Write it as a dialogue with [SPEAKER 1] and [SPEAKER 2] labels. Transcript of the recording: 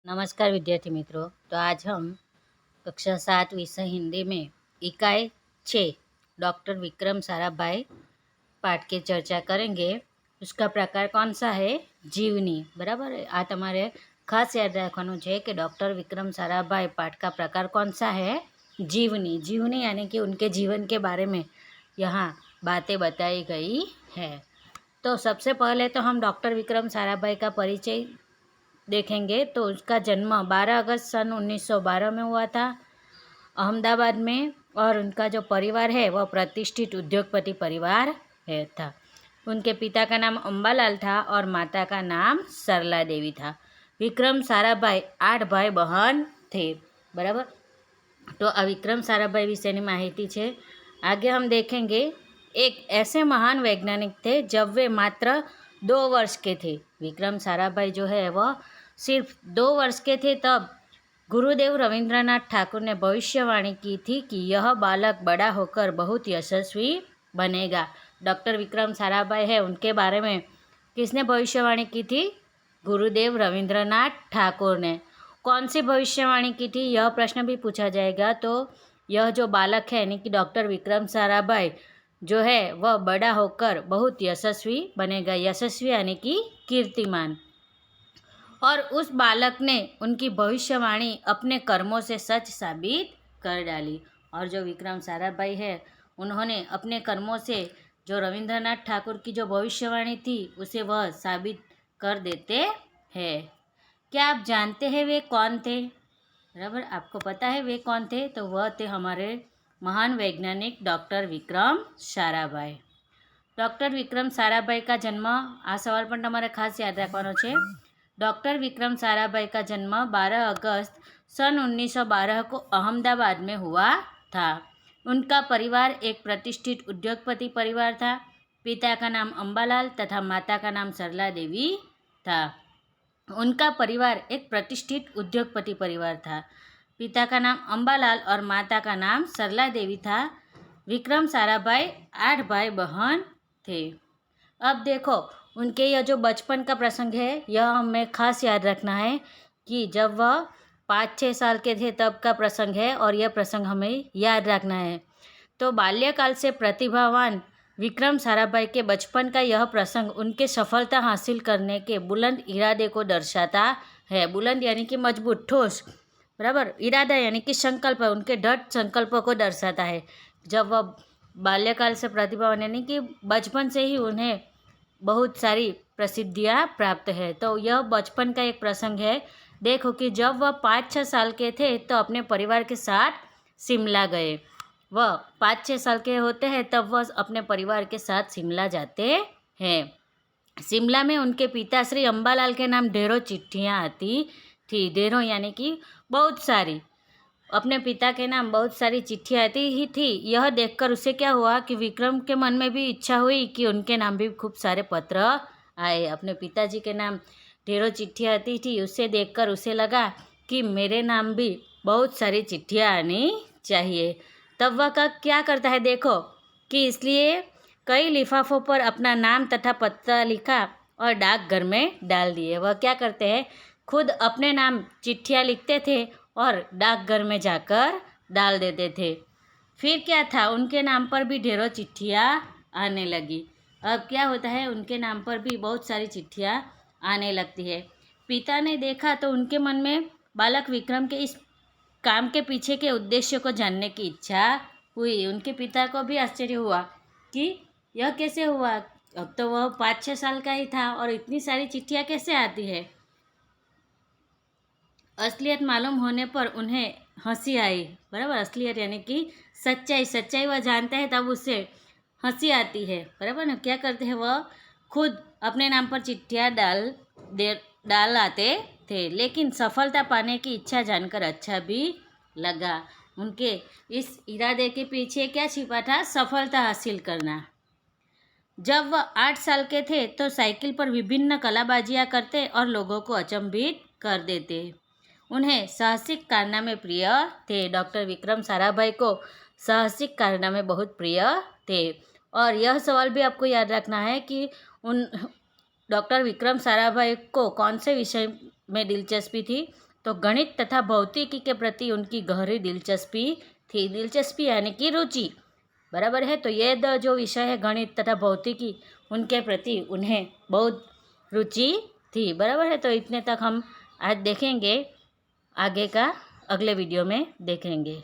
[SPEAKER 1] नमस्कार विद्यार्थी मित्रों। तो आज हम कक्षा 7 विषय हिंदी में इकाई 6 डॉक्टर विक्रम साराभाई पाठ की चर्चा करेंगे। उसका प्रकार कौन सा है? जीवनी। बराबर है। आ तमारे खास याद रखવાનું છે कि डॉक्टर विक्रम साराभाई पाठ का प्रकार कौन सा है? जीवनी। जीवनी यानी कि उनके जीवन के बारे में यहाँ बातें बताई गई है। तो सबसे पहले तो हम डॉक्टर विक्रम साराभाई का परिचय देखेंगे। तो उसका जन्म 12 अगस्त सन 1912 में हुआ था अहमदाबाद में, और उनका जो परिवार है वह प्रतिष्ठित उद्योगपति परिवार है था। उनके पिता का नाम अंबालाल था और माता का नाम सरला देवी था। विक्रम साराभाई 8 भाई बहन थे। बराबर। तो आ विक्रम साराभाई विषयની માહિતી છે। आगे हम देखेंगे। एक ऐसे महान वैज्ञानिक थे जब वे मात्र 2 वर्ष के थे। विक्रम साराभाई जो है वह सिर्फ 2 वर्ष के थे तब गुरुदेव रविंद्रनाथ ठाकुर ने भविष्यवाणी की थी कि यह बालक बड़ा होकर बहुत यशस्वी बनेगा। डॉक्टर विक्रम साराभाई है, उनके बारे में किसने भविष्यवाणी की थी? गुरुदेव रविंद्रनाथ ठाकुर ने। कौन सी भविष्यवाणी की थी, यह प्रश्न भी पूछा जाएगा। तो यह जो बालक है यानी कि डॉक्टर विक्रम साराभाई जो है वह बड़ा होकर बहुत यशस्वी बनेगा। यशस्वी यानी कि कीर्तिमान। और उस बालक ने उनकी भविष्यवाणी अपने कर्मों से सच साबित कर डाली। और जो विक्रम साराभाई है उन्होंने अपने कर्मों से जो रविंद्रनाथ ठाकुर की जो भविष्यवाणी थी उसे वह साबित कर देते हैं। क्या आप जानते हैं वे कौन थे? बराबर, आपको पता है वे कौन थे? तो वह थे हमारे महान वैज्ञानिक डॉक्टर विक्रम साराभाई। डॉक्टर विक्रम साराभाई का जन्म, आ सवाल पण तमारे खास याद रखवानो छे। डॉक्टर विक्रम साराभाई का जन्म 12 अगस्त सन 1912 को अहमदाबाद में हुआ था। उनका परिवार एक प्रतिष्ठित उद्योगपति परिवार था। पिता का नाम अंबालाल तथा माता का नाम सरला देवी था। उनका परिवार एक प्रतिष्ठित उद्योगपति परिवार था। पिता का नाम अंबालाल और माता का नाम सरला देवी था। विक्रम साराभाई 8 भाई बहन थे। अब देखो, उनके यह जो बचपन का प्रसंग है यह हमें खास याद रखना है कि जब वह 5-6 साल के थे तब का प्रसंग है, और यह प्रसंग हमें याद रखना है। तो बाल्यकाल से प्रतिभावान विक्रम साराभाई के बचपन का यह प्रसंग उनके सफलता हासिल करने के बुलंद इरादे को दर्शाता है। बुलंद यानी कि मजबूत, ठोस। बराबर। इरादा यानी कि संकल्प, उनके दृढ़ संकल्प को दर्शाता है। जब वह बाल्यकाल से प्रतिभावान यानी कि बचपन से ही उन्हें बहुत सारी प्रसिद्धियाँ प्राप्त है। तो यह बचपन का एक प्रसंग है। देखो कि जब वह 5-6 साल के थे तो अपने परिवार के साथ शिमला गए। वह 5-6 साल के होते हैं तब वह अपने परिवार के साथ शिमला जाते हैं। शिमला में उनके पिता श्री अंबालाल के नाम ढेरों चिट्ठियाँ आती थी। ढेरों यानी कि बहुत सारी, अपने पिता के नाम बहुत सारी चिट्ठियाँ आती ही थी। यह देखकर उसे क्या हुआ कि विक्रम के मन में भी इच्छा हुई कि उनके नाम भी खूब सारे पत्र आए। अपने पिताजी के नाम ढेरों चिट्ठियाँ आती थी, उसे देखकर उसे लगा कि मेरे नाम भी बहुत सारी चिट्ठियाँ आनी चाहिए। तब वह क्या करता है, देखो कि इसलिए कई लिफाफों पर अपना नाम तथा पता लिखा और डाकघर में डाल दिए। वह क्या करते हैं, खुद अपने नाम चिट्ठियाँ लिखते थे और डाकघर में जाकर डाल देते थे। फिर क्या था, उनके नाम पर भी ढेरों चिट्ठियाँ आने लगी। अब क्या होता है, उनके नाम पर भी बहुत सारी चिट्ठियाँ आने लगती है। पिता ने देखा तो उनके मन में बालक विक्रम के इस काम के पीछे के उद्देश्य को जानने की इच्छा हुई। उनके पिता को भी आश्चर्य हुआ कि यह कैसे हुआ। अब तो वह 5-6 साल का ही था और इतनी सारी चिट्ठियाँ कैसे आती है। असलियत मालूम होने पर उन्हें हंसी आई। बराबर। असलियत यानी कि सच्चाई, सच्चाई वह जानता है तब उसे हंसी आती है। बराबर ना। क्या करते हैं, वह खुद अपने नाम पर चिट्ठियाँ डाल आते थे। लेकिन सफलता पाने की इच्छा जानकर अच्छा भी लगा। उनके इस इरादे के पीछे क्या छिपा था? सफलता हासिल करना। जब वह 8 साल के थे तो साइकिल पर विभिन्न कलाबाजियाँ करते और लोगों को अचंभित कर देते। उन्हें साहसिक कारनामे प्रिय थे। डॉक्टर विक्रम साराभाई को साहसिक कारनामे बहुत प्रिय थे। और यह सवाल भी आपको याद रखना है कि उन डॉक्टर विक्रम साराभाई को कौन से विषय में दिलचस्पी थी? तो गणित तथा भौतिकी के प्रति उनकी गहरी दिलचस्पी थी। दिलचस्पी यानी कि रुचि, बराबर है। तो ये जो विषय है गणित तथा भौतिकी, उनके प्रति उन्हें बहुत रुचि थी, बराबर है। तो इतने तक हम आज देखेंगे, आगे का अगले वीडियो में देखेंगे।